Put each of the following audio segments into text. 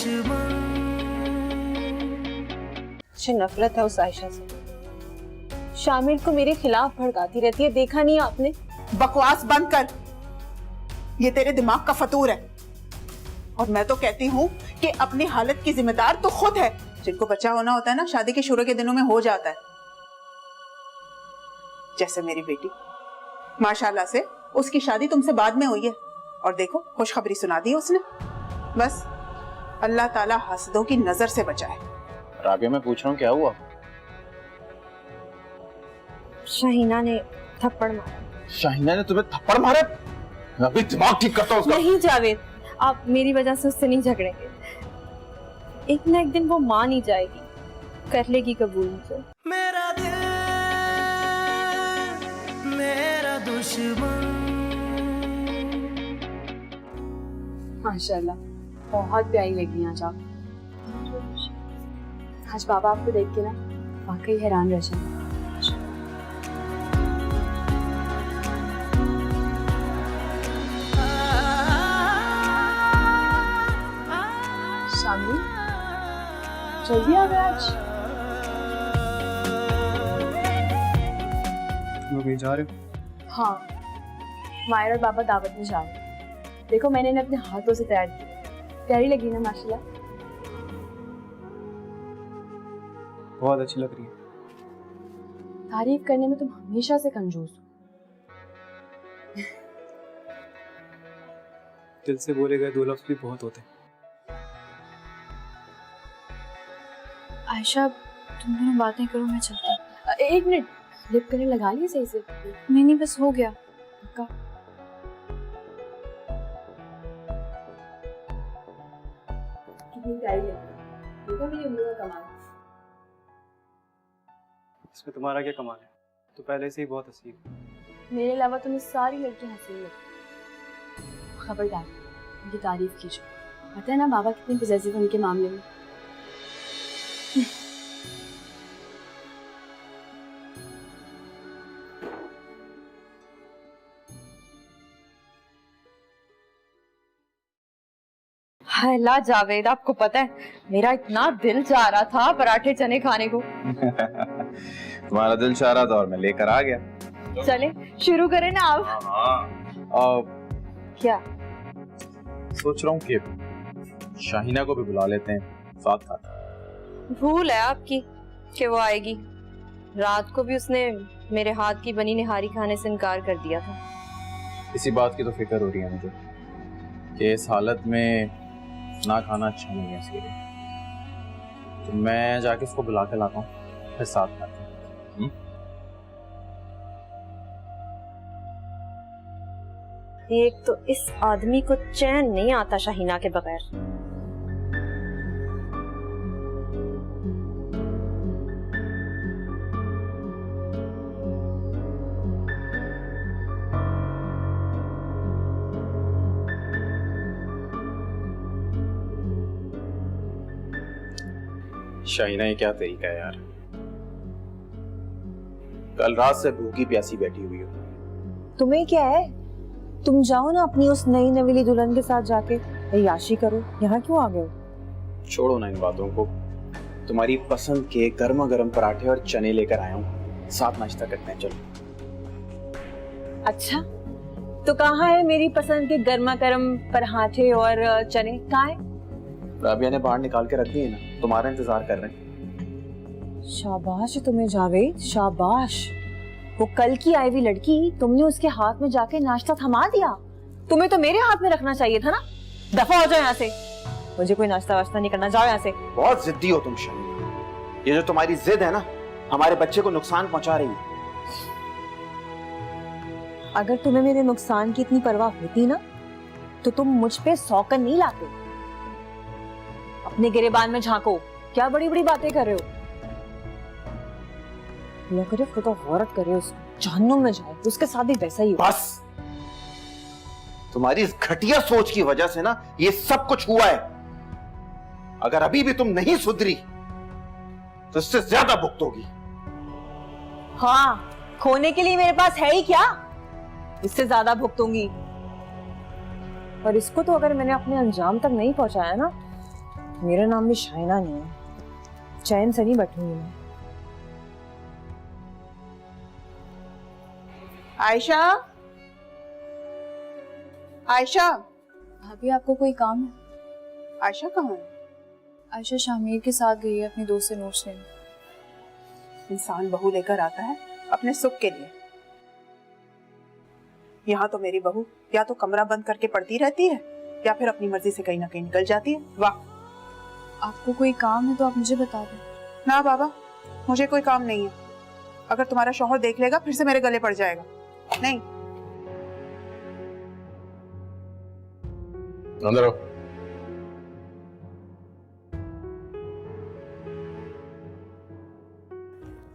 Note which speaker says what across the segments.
Speaker 1: दुश्मन।
Speaker 2: मुझे नफरत है उस आयशा से। शामिर को मेरे खिलाफ भड़काती रहती है, देखा नहीं आपने?
Speaker 3: बकवास बंद कर, ये तेरे दिमाग का फतूर है। और मैं तो कहती हूँ कि अपनी हालत की जिम्मेदार तो खुद है। जिनको बच्चा होना होता है ना, शादी के शुरू के दिनों में हो जाता है। जैसे मेरी बेटी, माशाल्लाह से उसकी शादी तुमसे बाद में हुई है, और देखो खुशखबरी सुना दी उसने। बस अल्लाह ताला हसदों की नजर से बचाए।
Speaker 4: राबिया, मैं पूछ रहा हूँ क्या हुआ?
Speaker 2: शाहीना ने थप्पड़ मारा।
Speaker 4: शाहीना ने तुम्हें थप्पड़ मारा? अभी दिमाग ठीक करता हूँ उसका।
Speaker 2: नहीं जावेद, आप मेरी वजह से उससे नहीं झगड़ेंगे। एक ना एक दिन वो मान ही जाएगी, कर लेगी कबूल मुझे।
Speaker 1: मेरा दिल मेरा दुश्मन।
Speaker 5: माशाल्लाह, बहुत प्यारी लगी आज आप। आज बाबा आपको देख के ना वाकई हैरान रह जाएंगे। शामी, जल्दी आ गए आज।
Speaker 6: तुम कहीं जा रहे हो?
Speaker 5: हाँ, मायर और बाबा दावत में जा रहे हैं। देखो मैंने इन्हें अपने हाथों से तैयार किया। प्यारी लगी ना माशाल्लाह?
Speaker 6: बहुत अच्छी लग रही है।
Speaker 5: तारीफ करने में तुम हमेशा से कंजूस हो।
Speaker 6: दिल से बोले गए दो लफ्ज भी बहुत होते हैं।
Speaker 5: आयशा, तुम दोनों बातें करो, मैं चलती हूँ। एक मिनट, लिप कलर लगा लिए सही से?
Speaker 2: नहीं बस हो गया।
Speaker 5: पक्का? कितनी प्यारी लगी, देखो मेरी उम्र का कमाल।
Speaker 6: इसमें तुम्हारा क्या कमाल है? तो पहले से ही बहुत हसीन है।
Speaker 5: मेरे अलावा तुम्हें सारी लड़कियां हसीन लगती। खबरदार उनकी तारीफ कीजिए। पता है ना बाबा कितने पॉसेसिव उनके मामले में।
Speaker 2: ला जावेद, आपको पता है मेरा इतना दिल चाह रहा था पराठे चने खाने को।
Speaker 4: तुम्हारा दिल चाह रहा था और मैं लेकर आ गया।
Speaker 2: चले शुरू करें ना आप? क्या
Speaker 4: सोच रहा हूँ कि शाहीना को भी बुला लेते हैं साथ साथ।
Speaker 2: भूल है आपकी कि वो आएगी। रात को भी उसने मेरे हाथ की बनी निहारी खाने से इनकार कर दिया था।
Speaker 4: इसी बात की तो फिक्र हो रही है मुझे कि इस हालत में ना खाना अच्छा नहीं है इसके लिए। तो मैं जाके उसको बुला के लाता हूँ, फिर साथ खाते हैं।
Speaker 2: एक तो इस आदमी को चैन नहीं आता शाहीना के बगैर।
Speaker 4: शाहीना, ये क्या तरीका है यार? कल रात से भूखी प्यासी बैठी हुई हो।
Speaker 2: तुम्हें क्या है? तुम जाओ ना अपनी उस नई नवेली दुल्हन के साथ जाके याशी करो। यहाँ क्यों आ गए हो?
Speaker 4: छोड़ो ना इन बातों को। तुम्हारी पसंद के गर्मा गर्म पराठे और चने लेकर आया हूँ, साथ नाश्ता करते हैं। चलो।
Speaker 2: अच्छा, तो कहाँ है मेरी पसंद के गर्मा गर्म पराठे और चने? कहाँ है?
Speaker 4: राबिया ने बाहर निकाल के रख दिए ना, तुम्हारा इंतजार कर रहे हैं।
Speaker 2: शाबाश तुम्हें जावेद, शाबाश। वो कल की आई हुई लड़की, तुमने उसके हाथ में जाके नाश्ता थमा दिया। तुम्हें तो मेरे हाथ में रखना चाहिए था ना। दफा हो जाओ यहाँ से, मुझे कोई नाश्ता वाश्ता नहीं करना। जाओ यहाँ से।
Speaker 4: बहुत जिद्दी हो तुम शाहीना। ये जो तुम्हारी जिद है ना, हमारे बच्चे को नुकसान पहुंचा रही है।
Speaker 2: अगर तुम्हें मेरे नुकसान की इतनी परवाह होती ना, तो तुम मुझ पे सौकन नहीं लाते। अपने गिरेबान में झांको। क्या बड़ी बड़ी बातें कर रहे हो? अल्लाह करे खुदा गौरत करे उसको जहन्नुम में जाए। उसके साथ भी वैसा ही हो।
Speaker 4: बस, तुम्हारी इस घटिया सोच की वजह से ना ये सब कुछ हुआ है। अगर अभी भी तुम नहीं सुधरी तो इससे ज्यादा भुगतोगी।
Speaker 2: हाँ, खोने के लिए मेरे पास है ही क्या? इससे ज्यादा भुगतूंगी। पर इसको तो अगर मैंने अपने अंजाम तक नहीं पहुंचाया ना, मेरा नाम भी शाइना नहीं है, चैन से नहीं बैठूंगी मैं।
Speaker 3: आयशा, आयशा,
Speaker 5: भाभी आपको कोई काम है?
Speaker 3: आयशा कहाँ है?
Speaker 5: आयशा शामिर के साथ गई है अपनी दोस्त से नोट्स लेने।
Speaker 3: इंसान बहू लेकर आता है अपने सुख के लिए। यहाँ तो मेरी बहू या तो कमरा बंद करके पड़ती रहती है या फिर अपनी मर्जी से कहीं ना कहीं निकल जाती है। वाह।
Speaker 5: आपको कोई काम है तो आप मुझे बता दें।
Speaker 3: ना बाबा, मुझे कोई काम नहीं है। अगर तुम्हारा शौहर देख लेगा फिर से मेरे गले पड़ जाएगा। नहीं।
Speaker 7: अंदर आओ।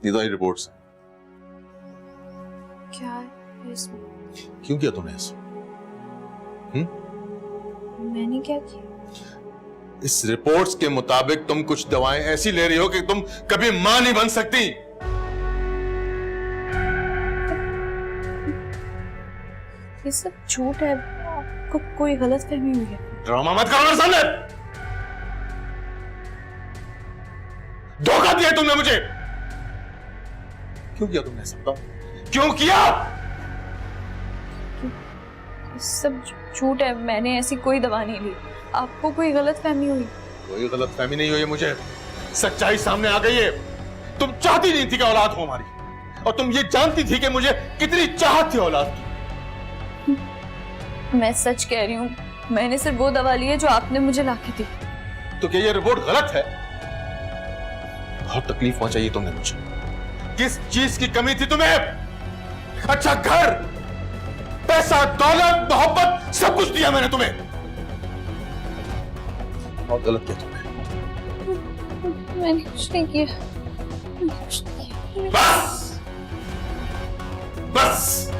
Speaker 7: ये तो रिपोर्ट्स।
Speaker 5: क्या है इसमें?
Speaker 7: क्यों किया तुमने ऐसा?
Speaker 5: मैंने क्या किया?
Speaker 7: इस रिपोर्ट्स के मुताबिक तुम कुछ दवाएं ऐसी ले रही हो कि तुम कभी मां नहीं बन सकती।
Speaker 5: ये सब झूठ है, आपको कोई गलतफहमी हुई है।
Speaker 7: ड्रामा मत करो मेरे सामने। धोखा दिया तुमने मुझे। क्यों किया तुमने ऐसा? बताओ क्यों किया?
Speaker 5: ये सब झूठ है, मैंने ऐसी कोई दवा नहीं ली। आपको कोई गलतफहमी हुई?
Speaker 7: कोई गलतफहमी नहीं हुई है मुझे। सच्चाई सामने आ गई है। तुम चाहती नहीं थी कि औलाद हो हमारी, और तुम ये जानती थी कि मुझे कितनी चाहत थी औलाद की।
Speaker 5: मैं सच कह रही हूँ, मैंने सिर्फ वो दवा ली है जो आपने मुझे लाके दी।
Speaker 7: तो क्या ये रिपोर्ट गलत है? बहुत तकलीफ पहुंचाई तुमने मुझे। किस चीज की कमी थी तुम्हें? अच्छा घर, पैसा, दौलत, मोहब्बत, सब कुछ दिया मैंने तुम्हें। बहुत गलत किया तुमने।
Speaker 5: मैंने कुछ नहीं किया, मैंने कुछ नहीं किया।
Speaker 7: बस बस।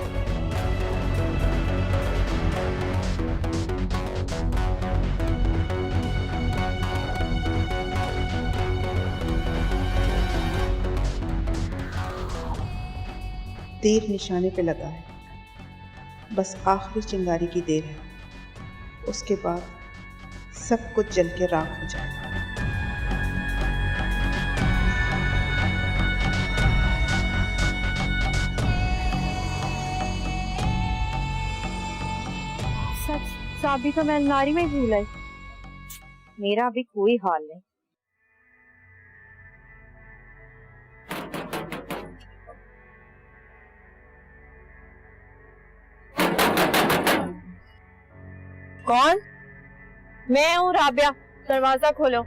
Speaker 3: तीर निशाने पे लगा है, बस आखिरी चिंगारी की देर है। उसके बाद सब कुछ जल के राख हो जाएगा।
Speaker 2: चाबी तो मैं अलमारी में भूल आई। मेरा अभी कोई हाल नहीं। कौन? मैं हूँ राबिया, दरवाजा खोलो।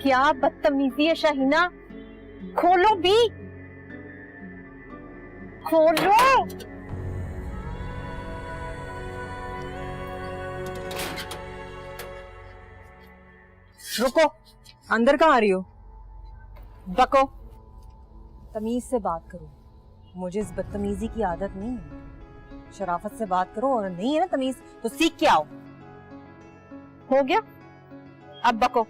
Speaker 2: क्या बदतमीजी है शाहीना, खोलो भी, खोलो। रुको, अंदर कहाँ आ रही हो? बको। तमीज से बात करो, मुझे इस बदतमीजी की आदत नहीं है। शराफत से बात करो, और नहीं है ना तमीज तो सीख के आओ। हो गया, अब बको।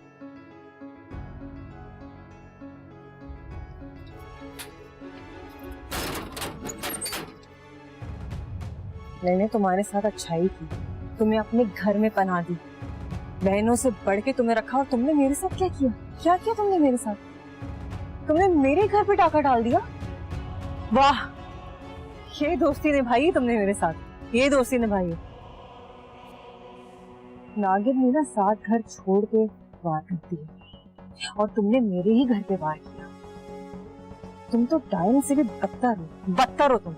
Speaker 2: मैंने तुम्हारे साथ अच्छाई की, तुम्हें अपने घर में पनाह दी, बहनों से बढ़ के तुम्हें रखा, और तुमने मेरे साथ क्या किया? क्या किया तुमने मेरे साथ? तुमने मेरे घर पे टाका डाल दिया। वाह, ये दोस्ती निभाई तुमने मेरे साथ, ये दोस्ती निभाई। नागिन ने ना 7 घर छोड़ के वार करती है, और तुमने मेरे ही घर पे वार किया। तुम तो डायन से भी बदतर हो तुम।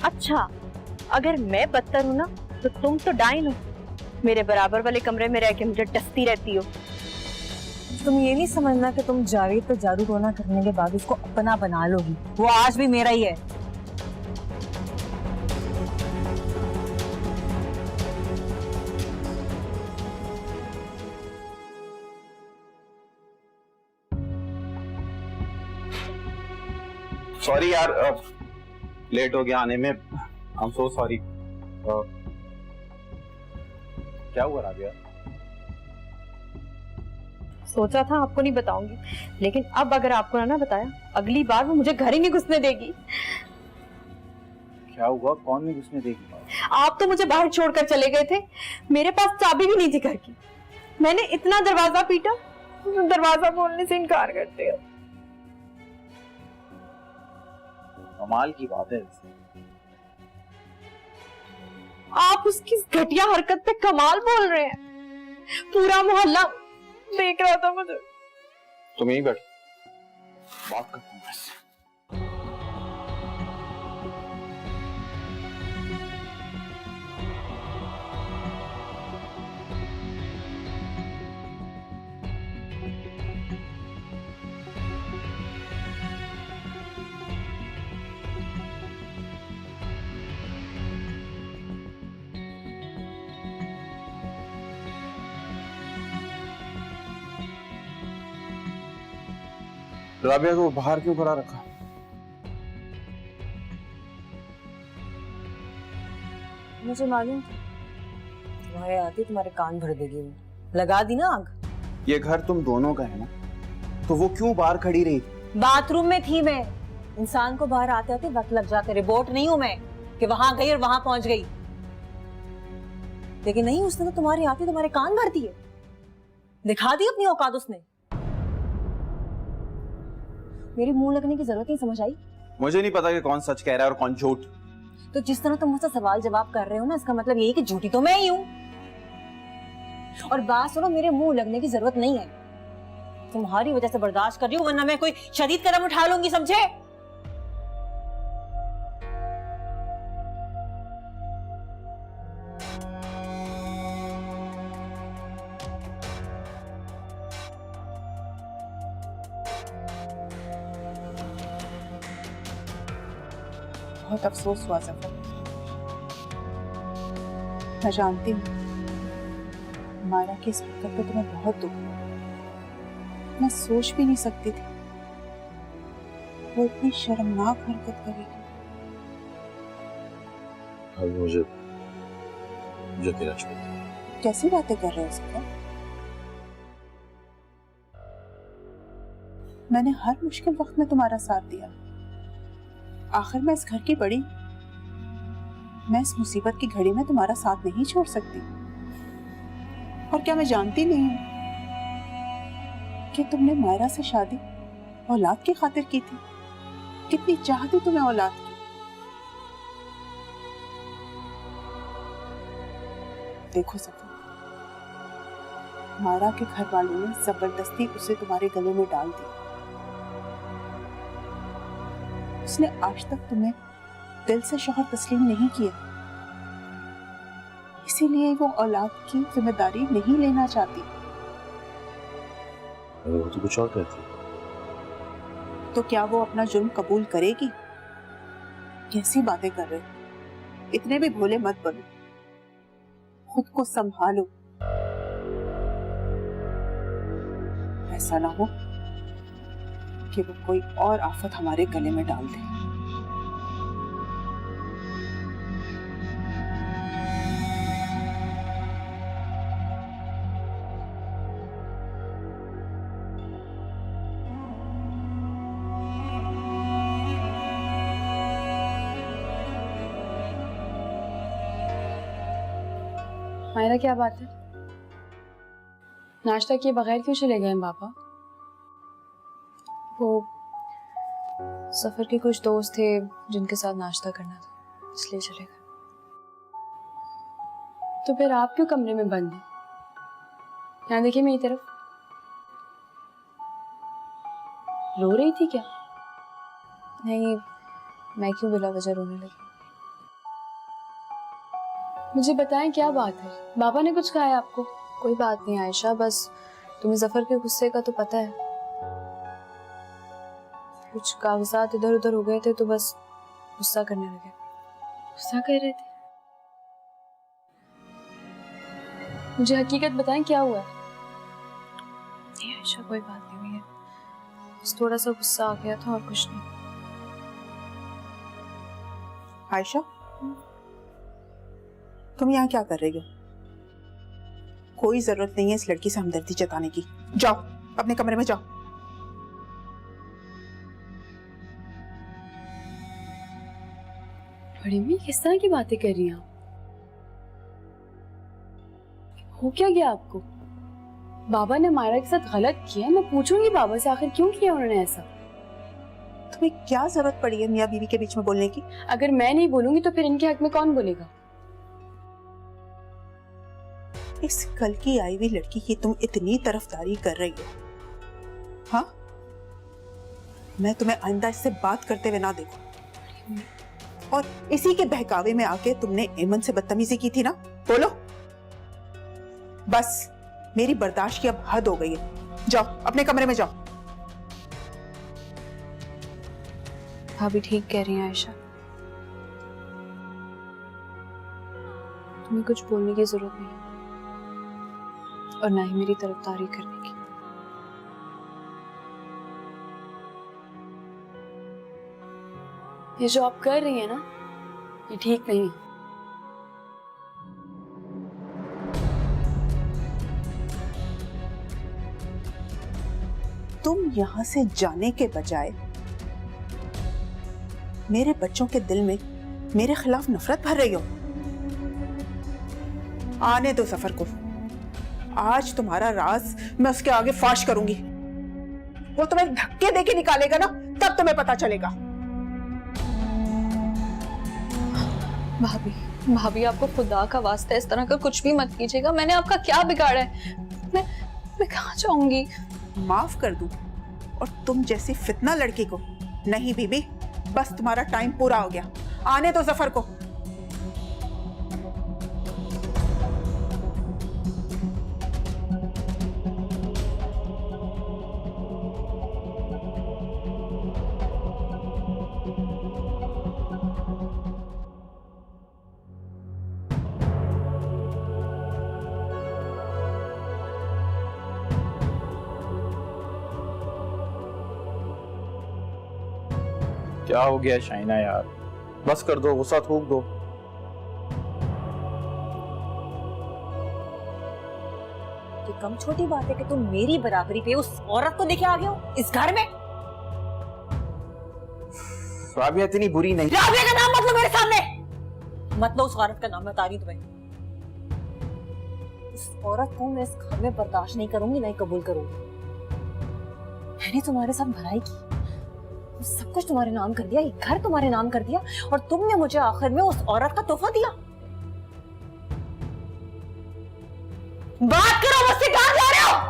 Speaker 2: अच्छा, अगर मैं बदतर हूं ना तो तुम तो डायन हो। मेरे बराबर वाले कमरे में रह के मुझे डसती रहती हो। तुम ये नहीं समझना कि तुम जावेद पे जादू टोना करने के बाद उसको अपना बना लोगी। वो आज भी मेरा ही है।
Speaker 4: सॉरी यार, लेट हो गया आने में। I am so sorry. क्या हुआ राबिया?
Speaker 5: सोचा था आपको नहीं बताऊंगी, लेकिन अब अगर आपको ना बताया, अगली बार वो मुझे घर ही नहीं घुसने देगी।
Speaker 4: क्या हुआ? कौन नहीं घुसने देगी?
Speaker 5: आप तो मुझे बाहर छोड़कर चले गए थे, मेरे पास चाबी भी नहीं थी घर की। मैंने इतना दरवाजा पीटा, दरवाजा खोलने से इनकार करते हो।
Speaker 4: कमाल की बात है।
Speaker 5: आप उसकी घटिया हरकत पे कमाल बोल रहे हैं। पूरा मोहल्ला देख रहा था मुझे।
Speaker 4: तुम यहीं बैठो, बात करते हैं बस। राबिया को बाहर क्यों खड़ा रखा?
Speaker 2: मुझे मालूम था तुम्हारे आते तुम्हारे कान भर देगी वो। लगा दी ना आग।
Speaker 8: ये घर तुम दोनों का है ना, तो वो क्यों बाहर खड़ी रही?
Speaker 2: बाथरूम में थी मैं। इंसान को बाहर आते आते वक्त लग जाता है, रिपोर्ट नहीं हूं मैं कि वहां गई और वहां पहुंच गई। लेकिन नहीं, उसने तो तुम्हारे आते तुम्हारे कान भर दिए, दिखा दी अपनी औकात उसने। मेरे मुंह लगने की जरूरत नहीं समझ आई?
Speaker 8: मुझे नहीं पता कि कौन सच कह रहा है और कौन झूठ।
Speaker 2: तो जिस तरह तुम मुझसे सवाल जवाब कर रहे हो ना, इसका मतलब यही कि झूठी तो मैं ही हूं। और बात सुनो, मेरे मुंह लगने की जरूरत नहीं है। तुम्हारी वजह से बर्दाश्त कर रही हूं, वरना मैं कोई शदीद कदम उठा लूंगी, समझे?
Speaker 3: बहुत अफसोस हुआ जफर। मैं जानती हूँ मायरा की इस हरकत पे तुम्हें बहुत दुख हुआ। मैं सोच भी नहीं सकती थी वो इतनी शर्मनाक हरकत करेगी।
Speaker 7: अब मुझे अकेला छोड़ दो।
Speaker 3: कैसी बातें कर रहे हो जफर? मैंने हर मुश्किल वक्त में तुम्हारा साथ दिया। आखिर मैं इस घर की बड़ी, मैं इस मुसीबत की घड़ी में तुम्हारा साथ नहीं छोड़ सकती। और क्या मैं जानती नहीं हूं कि तुमने मायरा से शादी औलाद की खातिर की थी? कितनी चाह थी तुम्हें औलाद की। देखो सफर, मायरा के घर वालों ने जबरदस्ती उसे तुम्हारे गले में डाल दिया। उसने आज तक तुम्हें दिल से शौहर तस्लीम नहीं किया, इसीलिए वो औलाद की जिम्मेदारी नहीं लेना चाहती।
Speaker 7: वो तो कुछ और कहती है।
Speaker 3: तो क्या वो अपना जुर्म कबूल करेगी? कैसी बातें कर रहे हो? इतने भी भोले मत बनो, खुद को संभालो। ऐसा ना हो कि वो कोई और आफत हमारे गले में डाल दे।
Speaker 5: मायरा, क्या बात है? नाश्ता किए बगैर क्यों चले गए पापा?
Speaker 9: वो सफर के कुछ दोस्त थे जिनके साथ नाश्ता करना था, इसलिए चले गए।
Speaker 5: तो फिर आप क्यों कमरे में बंद हैं? यहाँ देखिए मेरी तरफ। रो रही थी क्या?
Speaker 9: नहीं, मैं क्यों बिला वजह रोने लगी?
Speaker 5: मुझे बताएं क्या बात है? बाबा ने कुछ कहा है आपको?
Speaker 9: कोई बात नहीं आयशा, बस तुम्हें जफर के गुस्से का तो पता है। कुछ कागजात इधर उधर हो गए थे तो बस गुस्सा करने लगे।
Speaker 5: गुस्सा कर रहे थे? मुझे हकीकत बताएं क्या हुआ है?
Speaker 9: नहीं आयशा, कोई बात नहीं हुई है, बस थोड़ा सा गुस्सा आ गया था और कुछ नहीं।
Speaker 3: आयशा, तुम यहाँ क्या कर रही हो? कोई जरूरत नहीं है इस लड़की से हमदर्दी जताने की। जाओ। अपने कमरे में जाओ।
Speaker 5: बड़ी अम्मी किस तरह की बातें कर रही हैं आप? हो क्या गया आपको? बाबा ने मायरा के साथ गलत किया। मैं पूछूंगी बाबा से आखिर क्यों किया उन्होंने ऐसा।
Speaker 3: तुम्हें क्या जरूरत पड़ी है मियाँ बीवी के बीच में बोलने की?
Speaker 5: अगर मैं नहीं बोलूंगी तो फिर इनके हक में कौन बोलेगा?
Speaker 3: इस कल की आई हुई लड़की की तुम इतनी तरफदारी कर रही हो, हाँ? मैं तुम्हें आइंदा इससे बात करते हुए ना देखूं। और इसी के बहकावे में आके तुमने एमन से बदतमीजी की थी ना? बोलो। बस मेरी बर्दाश्त की अब हद हो गई है। जाओ अपने कमरे में जाओ।
Speaker 9: भाभी ठीक कह रही हैं आयशा, तुम्हें कुछ बोलने की जरूरत नहीं और ना ही मेरी तरफदारी करने की।
Speaker 5: ये जो आप कर रही हैं ना, ये ठीक नहीं है।
Speaker 3: तुम यहां से जाने के बजाय मेरे बच्चों के दिल में मेरे खिलाफ नफरत भर रही हो। आने दो सफर को। आज तुम्हारा राज मैं उसके आगे फाश करूंगी। वो तुम्हें धक्के देके निकालेगा ना, तब तुम्हें पता चलेगा।
Speaker 9: भाभी भाभी आपको खुदा का वास्ता इस तरह का कुछ भी मत कीजिएगा। मैंने आपका क्या बिगाड़ा है? मैं कहाँ जाऊंगी?
Speaker 3: माफ कर दूं और तुम जैसी फितना लड़की को नहीं बीबी, बस तुम्हारा टाइम पूरा हो गया। आने दो जफर को।
Speaker 4: क्या हो गया शाइना यार, बस कर दो, गुस्सा थूक दो।
Speaker 2: ये कम छोटी बात है कि तुम मेरी बराबरी पे उस औरत को देखे आ गए हो इस घर में।
Speaker 8: राबिया इतनी बुरी नहीं।
Speaker 2: राबिया का नाम मत लो मेरे सामने। मत लो उस औरत का नाम, मैं बता रही हूं तुम्हें। उस औरत को मैं इस घर में बर्दाश्त नहीं करूंगी, नहीं कबूल करूंगी। मैंने तुम्हारे साथ भलाई की, सब कुछ तुम्हारे नाम कर दिया, ये घर तुम्हारे नाम कर दिया, और तुमने मुझे आखिर में उस औरत का तोहफा दिया। बात करो मुझसे, कहां जा रहे हो?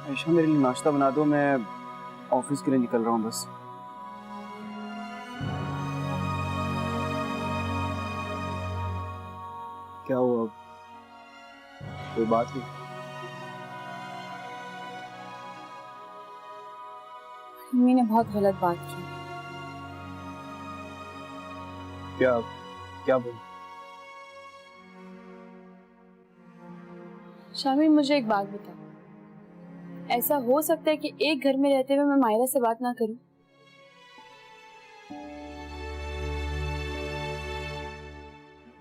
Speaker 6: आयशा मेरे लिए नाश्ता बना दो, मैं ऑफिस के लिए निकल रहा हूँ बस। क्या हुआ? कोई बात नहीं?
Speaker 5: मम्मी ने बहुत गलत बात की।
Speaker 6: क्या क्या बोल?
Speaker 5: शामिर मुझे एक बात बता, ऐसा हो सकता है कि एक घर में रहते हुए मैं मायरा से बात ना करूं?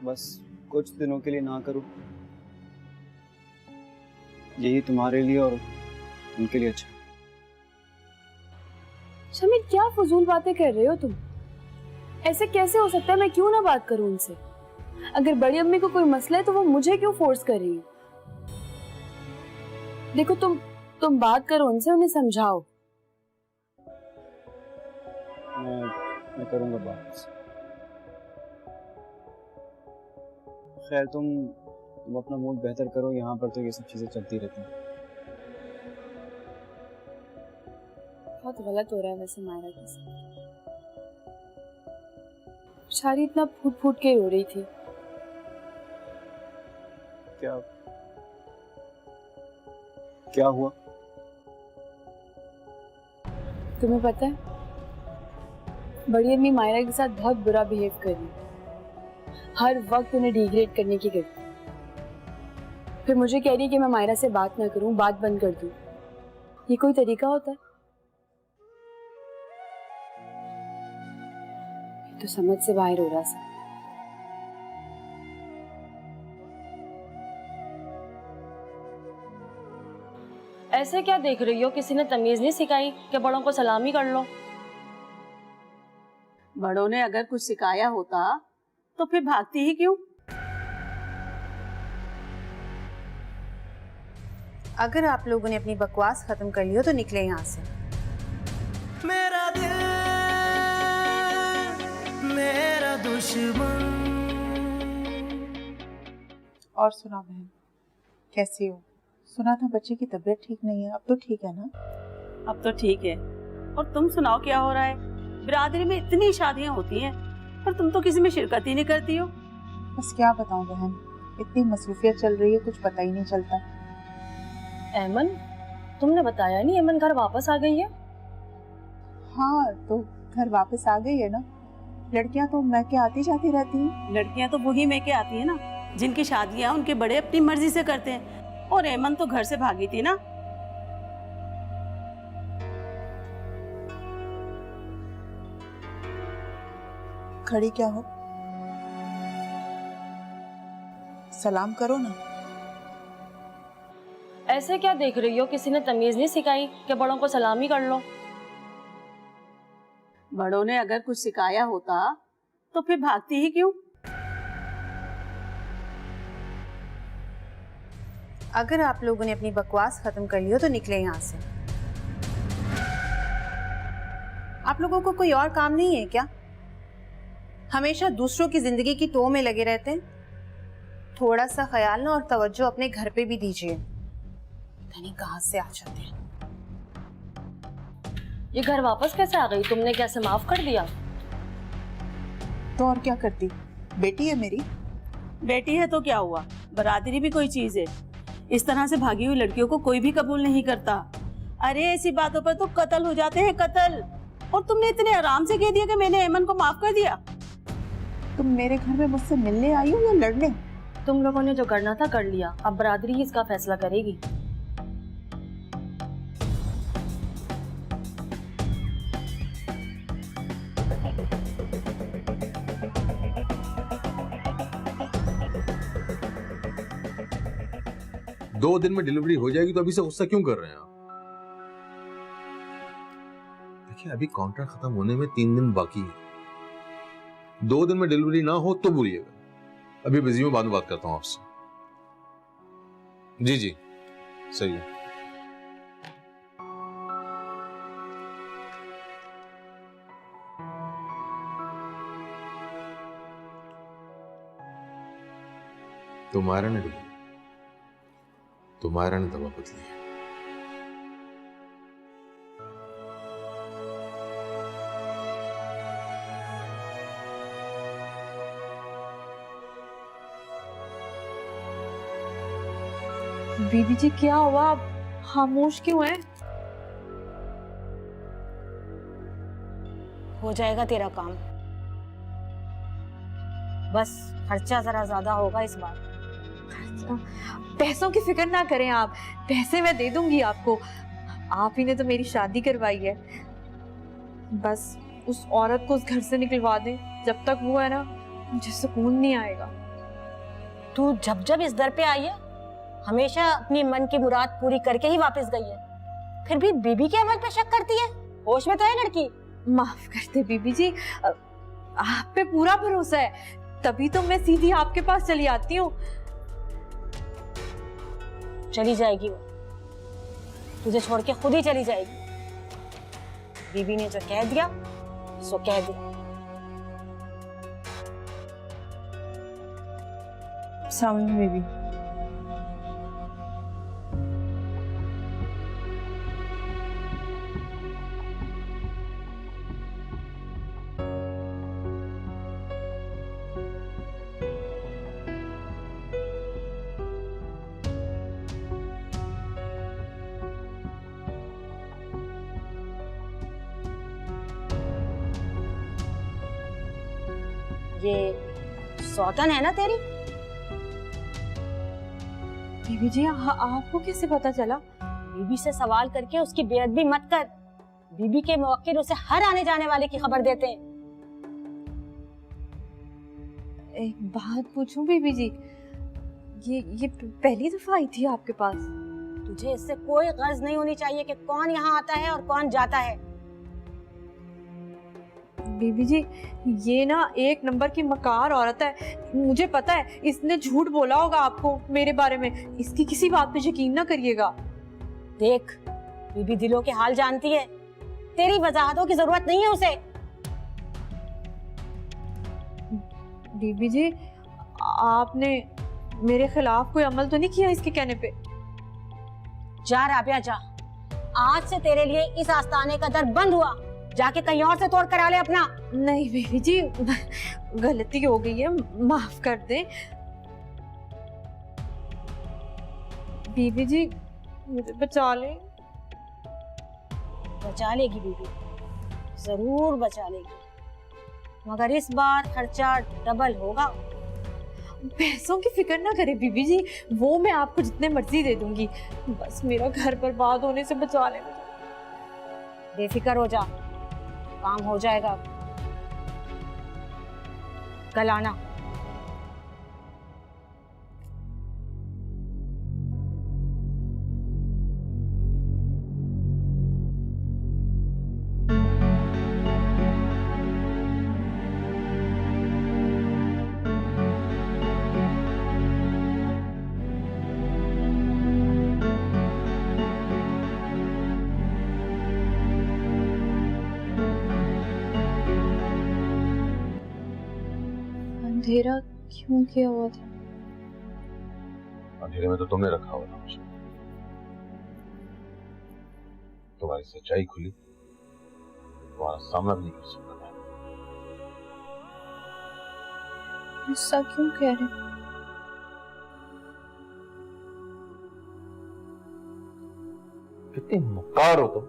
Speaker 6: बस कुछ दिनों के लिए ना करूं, यही तुम्हारे लिए और उनके लिए अच्छा।
Speaker 5: शामिर क्या फजूल बातें कर रहे हो तुम? ऐसे कैसे हो सकता है? मैं क्यों ना बात करूं उनसे? अगर बड़ी अम्मी को कोई मसला है तो वो मुझे क्यों फोर्स कर रही है? देखो तुम बात करो उनसे, उन्हें समझाओ।
Speaker 6: मैं करूंगा बात। खैर तुम अपना मूड बेहतर करो, यहाँ पर तो ये सब चीजें चलती रहती हैं।
Speaker 5: बहुत गलत हो रहा है वैसे मायरा के साथ। बेचारी इतना फूट फूट के रो रही थी।
Speaker 6: क्या हुआ?
Speaker 5: तुम्हें पता है, बड़ी अम्मी मायरा के साथ बहुत बुरा बिहेव कर रही है। हर वक्त उन्हें डिग्रेड करने की करती है। फिर मुझे कह रही है कि मैं मायरा से बात ना करूं, बात बंद कर दूं। ये कोई तरीका होता है? ये तो समझ से बाहर हो रहा है।
Speaker 10: ऐसे क्या देख रही हो? किसी ने तमीज नहीं सिखाई कि बड़ों को सलामी कर लो?
Speaker 11: बड़ों ने अगर कुछ सिखाया होता तो फिर भागती ही क्यों?
Speaker 12: अगर आप लोगों ने अपनी बकवास खत्म कर ली हो तो निकले यहाँ से।
Speaker 1: मेरा दिल मेरा दुश्मन।
Speaker 3: और सुना बहन, कैसी हो? सुना था बच्चे की तबीयत ठीक नहीं है, अब तो ठीक है ना?
Speaker 11: अब तो ठीक है। और तुम सुनाओ क्या हो रहा है? बिरादरी में इतनी शादियां होती हैं पर तुम तो किसी में शिरकत ही नहीं करती हो।
Speaker 3: बस क्या बताऊं बहन, इतनी मसरूफियत चल रही है, कुछ पता ही नहीं चलता।
Speaker 10: ऐमन, तुमने बताया नहीं ऐमन घर वापस आ गई है?
Speaker 3: हाँ, तो घर वापस आ गई है ना। लड़कियां तो मैं के आती जाती रहती हैं।
Speaker 11: लड़कियां तो वही मैं के आती है ना जिनकी शादियां उनके बड़े अपनी मर्जी से करते हैं। और ऐमन तो घर से भागी थी ना।
Speaker 3: खड़ी क्या हो? सलाम करो ना।
Speaker 10: ऐसे क्या देख रही हो? किसी ने तमीज नहीं सिखाई कि बड़ों को सलामी कर लो?
Speaker 11: बड़ों ने अगर कुछ सिखाया होता तो फिर भागती ही क्यों?
Speaker 12: अगर आप लोगों ने अपनी बकवास खत्म कर ली हो तो निकले यहाँ से। आप लोगों को कोई और काम नहीं है क्या? हमेशा दूसरों की जिंदगी की टो में लगे रहते हैं। थोड़ा सा ख्याल ना और तवज्जो अपने घर पे भी दीजिए। पता नहीं कहाँ से आ जाते हैं।
Speaker 10: ये घर वापस कैसे आ गई? तुमने कैसे माफ कर दिया?
Speaker 3: तो और क्या करती? बेटी है मेरी।
Speaker 11: बेटी है तो क्या हुआ? बरादरी भी कोई चीज है। इस तरह से भागी हुई लड़कियों को कोई भी कबूल नहीं करता। अरे ऐसी बातों पर तो कत्ल हो जाते हैं, कत्ल। और तुमने इतने आराम से कह दिया कि मैंने ऐमन को माफ कर दिया।
Speaker 3: तुम मेरे घर में मुझसे मिलने आई हो या लड़ने?
Speaker 10: तुम लोगों ने जो करना था कर लिया, अब बरादरी ही इसका फैसला करेगी।
Speaker 7: दो दिन में डिलीवरी हो जाएगी तो अभी से गुस्सा क्यों कर रहे हैं आप? देखिए, अभी कॉन्ट्रैक्ट खत्म होने में 3 दिन बाकी है। 2 दिन में डिलीवरी ना हो तो बोलिएगा। अभी बिजी में बाद में बात करता हूं आपसे। जी जी, सही है। तुम्हारा ने दवा बदली है।
Speaker 2: बीबी जी क्या हुआ? आप खामोश क्यों हैं?
Speaker 13: हो जाएगा तेरा काम। बस खर्चा जरा ज्यादा होगा इस बार।
Speaker 2: पैसों की फिक्र ना करें आप, पैसे मैं दे दूंगी आपको। आप ही ने तो मेरी शादी करवाई है। बस उस औरत को उस घर से निकलवा दें। जब तक वो है ना, मुझे सुकून नहीं आएगा।
Speaker 13: तू जब जब इस दर पे आई है हमेशा अपनी मन की मुराद पूरी करके ही वापस गई है। फिर भी बीबी के अमल पे शक करती है। होश में तो है लड़की।
Speaker 2: माफ करते बीबी जी, आप पे पूरा भरोसा है, तभी तो मैं सीधी आपके पास चली आती हूँ।
Speaker 13: चली जाएगी वो, तुझे छोड़ के खुद ही चली जाएगी। बीबी ने जो कह दिया सो कह दिया।
Speaker 3: सामने में भी
Speaker 13: ये सौतन है ना तेरी?
Speaker 2: बीबी जी आपको कैसे पता चला?
Speaker 13: बीबी से सवाल करके उसकी बेअदबी मत कर। बीबी के मौके उसे हर आने जाने वाले की खबर देते हैं।
Speaker 2: एक बात पूछूं बीबी जी, ये पहली दफा आई थी आपके पास?
Speaker 13: तुझे इससे कोई गर्ज नहीं होनी चाहिए कि कौन यहाँ आता है और कौन जाता है।
Speaker 2: बीबी जी ये ना एक नंबर की मकार औरत है, मुझे पता है। इसने झूठ बोला होगा आपको मेरे बारे में। इसकी किसी बात पे यकीन ना करिएगा।
Speaker 13: देख, बीबी दिलों के हाल जानती है, तेरी वजाहतों की जरूरत नहीं है उसे।
Speaker 2: बीबी जी आपने मेरे खिलाफ कोई अमल तो नहीं किया इसके कहने पे?
Speaker 13: जा राबिया जा, आज से तेरे लिए इस आस्ताने का दर बंद हुआ। जाके कहीं और से तोड़ करा ले अपना।
Speaker 2: नहीं बीबी जी गलती हो गई है, माफ कर दे। बीबी जी मुझे बचा ले।
Speaker 13: बचा लेगी बीबी, जरूर बचा लेगी, मगर इस बार खर्चा डबल होगा।
Speaker 2: पैसों की फिक्र ना करे बीबी जी, वो मैं आपको जितने मर्जी दे दूंगी, बस मेरा घर बर्बाद होने से बचा ले।
Speaker 13: बेफिक्र हो जा, काम हो जाएगा। कल आना।
Speaker 9: अंधेरा क्यों किया हुआ था?
Speaker 7: अंधेरे में तो तुमने रखा हुआ था मुझे। तुम्हारी सच्चाई खुली, तुम्हारा सामना भी नहीं कर सकता मैं।
Speaker 9: ऐसा क्यों कह रहे?
Speaker 7: कितनी मक्कार हो तुम।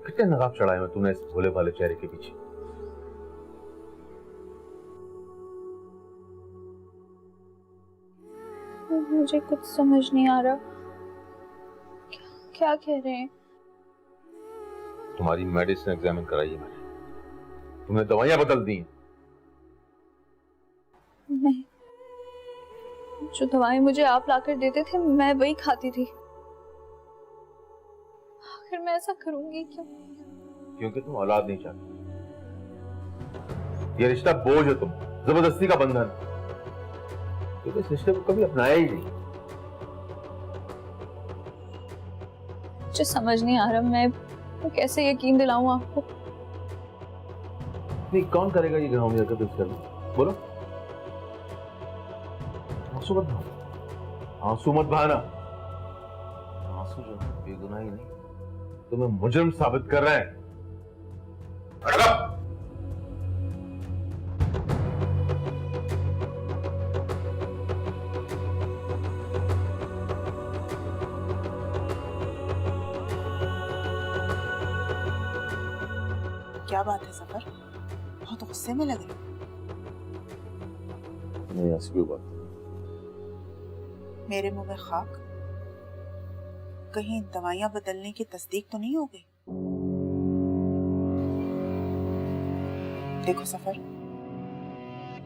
Speaker 7: कितने नकाब चढ़ाए हैं तुमने इस भोले भाले चेहरे के पीछे।
Speaker 9: मुझे कुछ समझ नहीं आ रहा। क्या कह रहे हैं?
Speaker 7: तुम्हारी मेडिसिन एग्जामिन कराई है मैंने, तुमने दवाइयां बदल दी हैं।
Speaker 9: नहीं, जो दवाएं मुझे आप लाकर देते थे मैं वही खाती थी। आखिर मैं ऐसा करूंगी क्यों?
Speaker 7: क्योंकि तुम औलाद नहीं चाहती। ये रिश्ता बोझ है, तुम जबरदस्ती का बंधन। तो इस रिश्ते को कभी अपनाया ही नहीं।
Speaker 9: मुझे समझ नहीं आ रहा, मैं कैसे यकीन दिलाऊं आपको?
Speaker 7: नहीं, कौन करेगा ये गांव में जाकर कुछ करना? बोलो। आंसू मत बहाना, आंसू मत बहाना। आंसू जो है बेगुनाही नहीं, तुम्हें मुजरिम साबित कर रहे हैं।
Speaker 3: क्या बात है सफर, बहुत गुस्से में लग रही?
Speaker 7: नहीं, ऐसी कोई बात।
Speaker 3: मेरे मुंह में खाक, कहीं दवाइयां बदलने की तस्दीक तो नहीं हो गई? देखो सफर,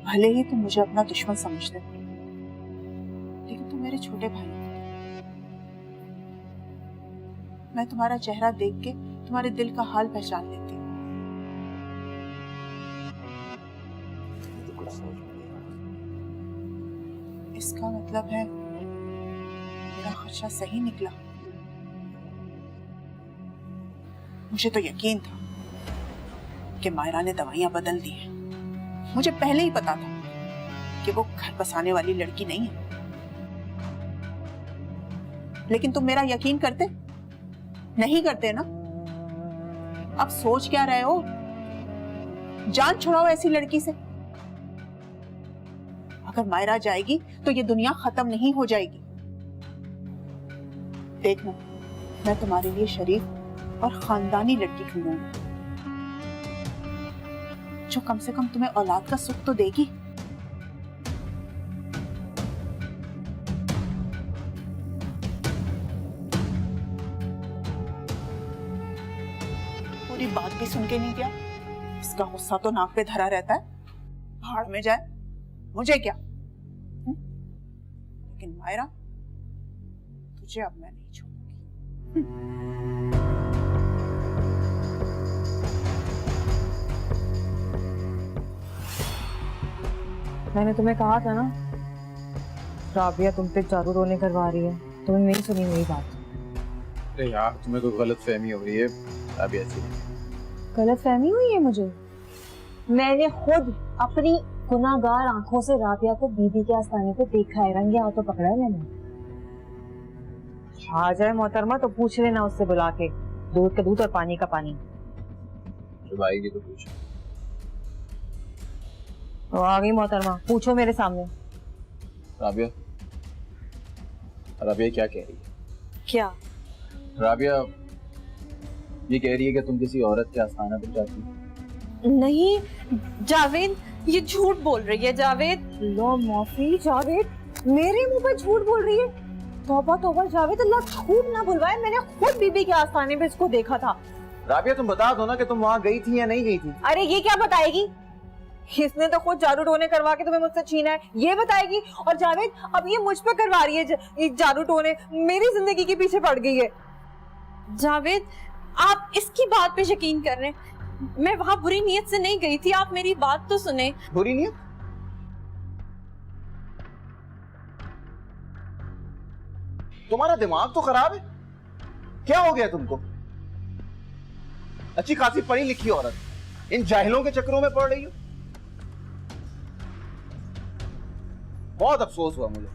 Speaker 3: भले ही तुम मुझे अपना दुश्मन समझते हो, लेकिन तुम मेरे छोटे भाई हो। मैं तुम्हारा चेहरा देख के तुम्हारे दिल का हाल पहचान लेती हूँ। इसका मतलब है मेरा खर्चा सही निकला। मुझे तो यकीन था कि मायरा ने दवाइयां बदल दी हैं। मुझे पहले ही पता था कि वो घर बसाने वाली लड़की नहीं है। लेकिन तुम मेरा यकीन करते नहीं करते ना? अब सोच क्या रहे हो? जान छुड़ाओ ऐसी लड़की से। अगर मायरा जाएगी तो ये दुनिया खत्म नहीं हो जाएगी। देखना, मैं तुम्हारे लिए शरीफ और खानदानी लड़की ढूंढूंगी, जो कम से कम तुम्हें औलाद का सुख तो देगी। बात भी सुन के नहीं गया। इसका गुस्सा तो नाक पे धरा रहता है, भाड़ में जाए, मुझे क्या। लेकिन मायरा, तुझे अब मैं नहीं छोड़ूंगी।
Speaker 2: मैंने तुम्हें कहा था ना, राबिया तुम पे जादू टोने करवा रही है, तुमने नहीं सुनी मेरी बात।
Speaker 4: अरे यार, तुम्हें कोई गलत फहमी हो रही है। राबिया जी,
Speaker 2: गलत फहमी हुई है मुझे? मैंने खुद अपनी गुनाहगार आंखों से राबिया को बीबी के आस्थाने पे देखा है, रंगे हाथों पकड़ा है मैंने। आ जाए मोहतरमा तो पूछ लेना उससे बुला के, दूध का दूध और पानी का पानी।
Speaker 4: जब आएगी तो पूछ।
Speaker 2: तो आ गई मोहतरमा, पूछो मेरे सामने।
Speaker 4: राबिया, राबिया क्या कह रही है?
Speaker 2: क्या?
Speaker 4: राबिया ये कह रही है कि तुम किसी औरत के आस्थाना पर जाती हो।
Speaker 9: नहीं जावेद, ये झूठ बोल रही है। जावेद,
Speaker 2: लो माफी जावेद, मेरे मुंह पे झूठ बोल रही है। तौबा तौबा जावेद, अल्लाह झूठ ना बुलवाए, मैंने खुद बीबी के आस्थाने पे इसको देखा था।
Speaker 4: राबिया तुम बता दो ना कि तुम वहाँ गई थी या नहीं गई थी।
Speaker 2: अरे ये क्या बताएगी? इसने तो खुद जादू टोने करवा के तुम्हें मुझसे छीना है, ये बताएगी? और जावेद अब ये मुझ पे करवा रही है ये जादू टोने, मेरी जिंदगी के पीछे पड़ गई है।
Speaker 9: जावेद, आप इसकी बात पे यकीन कर रहे हैं? मैं वहाँ बुरी नीयत से नहीं गई थी, आप मेरी बात तो सुने।
Speaker 4: बुरी नीयत? तुम्हारा दिमाग तो खराब है, क्या हो गया तुमको? अच्छी खासी पढ़ी लिखी औरत, इन जाहिलों के चक्करों में पड़ रही हो। बहुत अफसोस हुआ मुझे।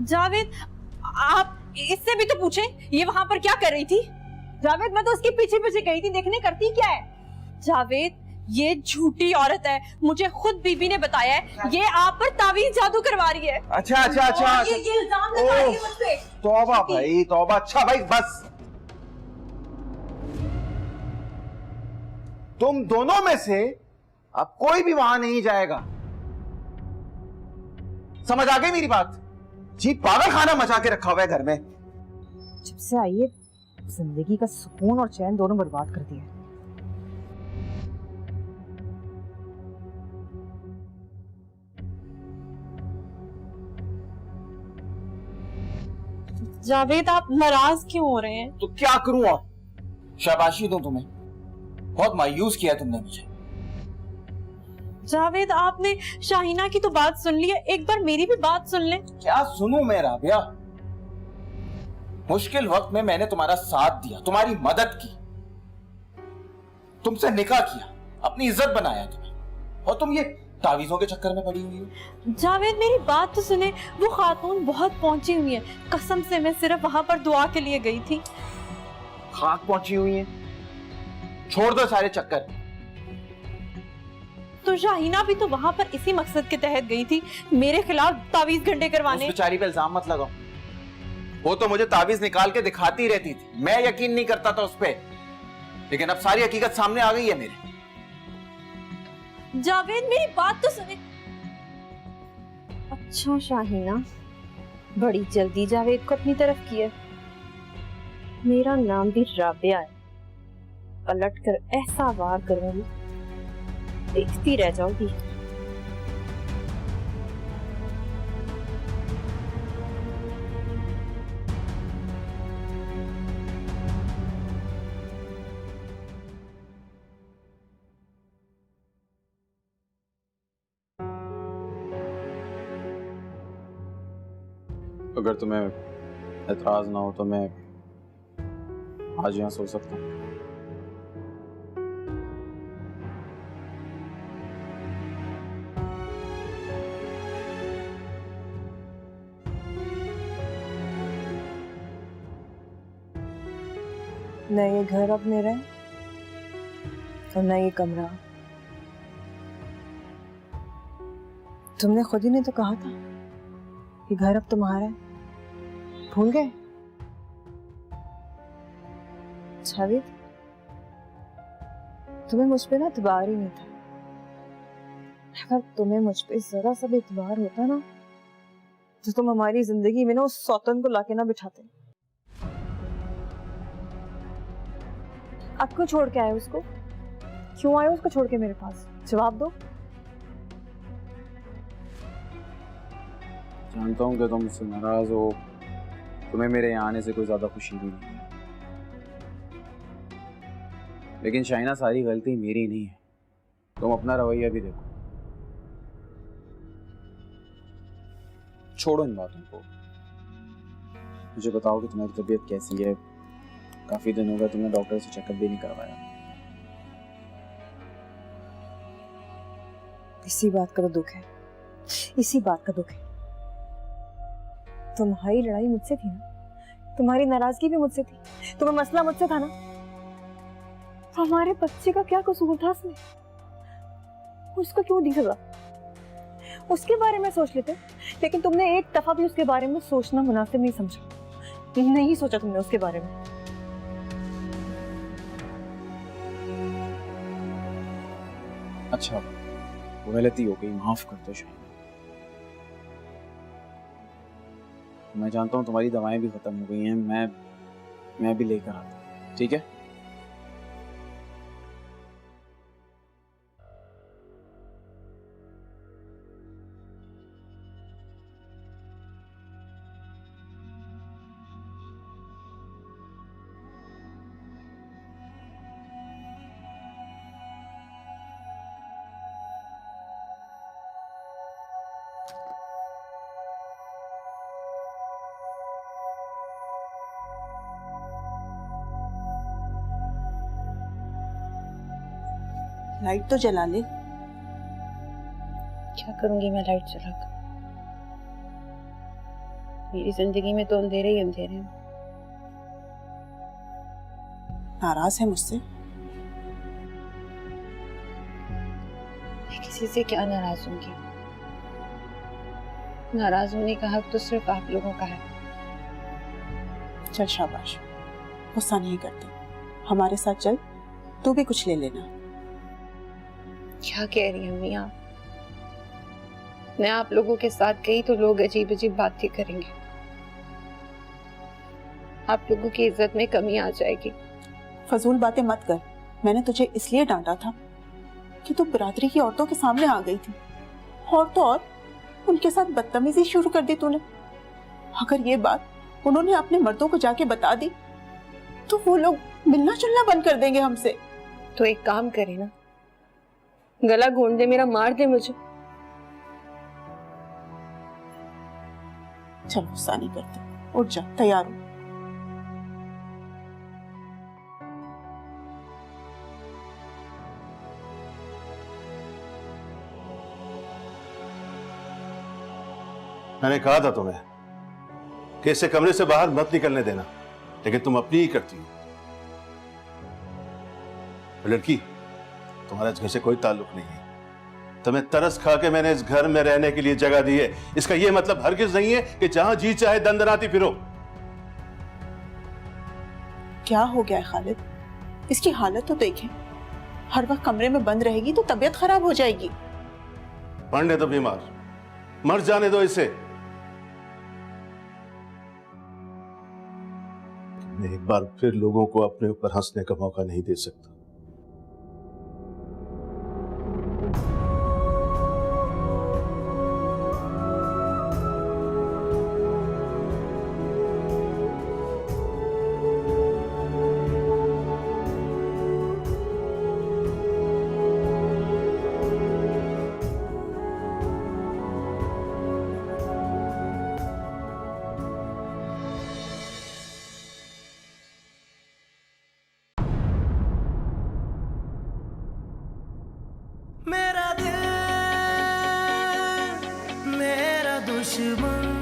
Speaker 9: जावेद, आप इससे भी तो पूछें, ये वहां पर क्या कर रही थी?
Speaker 2: जावेद मैं तो उसके पीछे पीछे गई थी, देखने करती क्या है?
Speaker 9: जावेद, ये झूठी औरत है, मुझे खुद बीबी ने बताया है, ये आप पर तावीज जादू करवा रही है।
Speaker 4: अच्छा अच्छा अच्छा,
Speaker 2: ये इल्जाम लगा रही है मुझ पे।
Speaker 4: तौबा भाई तौबा। अच्छा भाई बस, तुम दोनों में से अब कोई भी वहां नहीं जाएगा, समझ आ गई मेरी बात? जी पागल खाना मचा के रखा हुआ है घर में।
Speaker 2: जब से आई है जिंदगी का सुकून और चैन दोनों बर्बाद कर दिया।
Speaker 9: जावेद, आप नाराज क्यों हो रहे हैं?
Speaker 4: तो क्या करूं और? शाबाशी दूं तुम्हें, बहुत मायूस किया तुमने मुझे।
Speaker 9: जावेद, आपने शाहीना की तो बात सुन ली है, एक बार मेरी भी बात सुन ले।
Speaker 4: क्या सुनूं मैं राबिया? मुश्किल वक्त में मैंने तुम्हारा साथ दिया, तुम्हारी मदद की, तुमसे निकाह किया, अपनी इज्जत बनाया तुम्हें, और तुम ये तावीजों के चक्कर में पड़ी हुई हो।
Speaker 9: जावेद, मेरी बात तो सुने, वो खातून बहुत पहुंची हुई है, कसम से मैं सिर्फ वहां पर दुआ के लिए गई थी।
Speaker 4: खाक पहुंची हुई है, छोड़ दो सारे चक्कर।
Speaker 9: तो शाहीना भी तो वहां पर इसी मकसद के तहत गई थी, मेरे खिलाफ तावीज घंटे करवाने।
Speaker 4: उस बेचारी पे इल्जाम मत लगाओ, वो तो मुझे तावीज निकाल के दिखाती रहती थी, मैं यकीन नहीं करता था उस पे, लेकिन अब सारी हकीकत सामने आ गई है मेरे।
Speaker 9: जावेद, मेरी बात तो सुने।
Speaker 5: अच्छा शाहीना, बड़ी जल्दी जावेद को अपनी तरफ किया। मेरा नाम भी राबिया है, पलट कर ऐसा वार करूंगी, देखती रह जाओगी।
Speaker 4: अगर तुम्हें एतराज ना हो तो मैं आज यहाँ सो सकता हूँ।
Speaker 2: न ये घर अब मेरा है और न ये कमरा। तुमने खुद ही ने तो कहा था कि घर अब तुम्हारा है, भूल गए? जावेद, तुम्हें मुझ पे ना इतबार ही नहीं था। अगर तुम्हें मुझ पे जरा सा भी इतबार होता ना तो तुम हमारी जिंदगी में ना उस सौतन को लाके ना बिठाते। अब क्यों छोड़ के आए उसको? क्यों आए उसको छोड़ के मेरे पास? जवाब दो।
Speaker 6: जानता हूँ कि तुम मुझसे नाराज हो, तुम्हें मेरे यहाँ आने से कोई ज्यादा खुशी भी नहीं है, लेकिन शाइना सारी गलती मेरी नहीं है। तुम अपना रवैया भी देखो। छोड़ो इन बातों को, मुझे बताओ कि तुम्हारी तबीयत कैसी है। काफी दिन हो गए तुमने डॉक्टर से चेकअप भी नहीं करवाया।
Speaker 2: इसी बात का तो दुख है, इसी बात का दुख है। तुम्हारी लड़ाई मुझसे थी ना, तुम्हारी नाराजगी भी मुझसे थी, तुम्हें मसला मुझसे था ना, तो हमारे बच्चे का क्या कसूर था इसमें? उसको क्यों दी सजा? उसके बारे में सोच लेते, लेकिन तुमने एक दफा भी उसके बारे में सोचना मुनासिब नहीं समझा, नहीं सोचा तुमने उसके बारे में।
Speaker 6: अच्छा, वो गलती हो गई, माफ कर दो शाइना। मैं जानता हूँ तुम्हारी दवाएं भी खत्म हो गई हैं, मैं भी लेकर आता हूँ, ठीक है?
Speaker 3: लाइट तो जला ले।
Speaker 12: क्या करूंगी मैं लाइट जलाकर? मेरी जिंदगी में तो अंधेरे ही अंधेरे हैं।
Speaker 3: नाराज है मुझसे?
Speaker 12: मैं किसी से क्या नाराज होंगी? नाराज होने का हक तो सिर्फ आप लोगों का है।
Speaker 3: चल शाबाश, गुस्सा नहीं करते, हमारे साथ चल, तू भी कुछ ले लेना।
Speaker 12: क्या कह रही हैं अम्मी आप? मैं आप लोगों के साथ गई तो लोग अजीब अजीब बातें करेंगे, आप लोगों की इज्जत में कमी आ जाएगी।
Speaker 3: फजूल बातें मत कर। मैंने तुझे इसलिए डांटा था कि तू बिरादरी की औरतों के सामने आ गई थी, और तो और उनके साथ बदतमीजी शुरू कर दी तूने। अगर ये बात उन्होंने अपने मर्दों को जाके बता दी तो वो लोग मिलना जुलना बंद कर देंगे हमसे।
Speaker 12: तो एक काम करे ना, गला घोंट दे मेरा, मार दे मुझे।
Speaker 3: चल गुस्सा नहीं करते, उठ जा, तैयार हो।
Speaker 7: मैंने कहा था तुम्हें कि इसे कमरे से बाहर मत निकलने देना, लेकिन तुम अपनी ही करती हो। लड़की, तुम्हारा इस घर से कोई ताल्लुक नहीं है। तुम्हें तरस खा के मैंने इस घर में रहने के लिए जगह दी है, इसका यह मतलब हरगिज नहीं है कि जहां जी चाहे दंदनाती फिरो।
Speaker 3: क्या हो गया है खालिद? इसकी हालत तो देखें, हर वक्त कमरे में बंद रहेगी तो तबीयत खराब हो जाएगी।
Speaker 7: पढ़ने तो बीमार, मर जाने दो इसे। मैं एक बार फिर लोगों को अपने ऊपर हंसने का मौका नहीं दे सकता।
Speaker 1: मेरा दिल मेरा दुश्मन।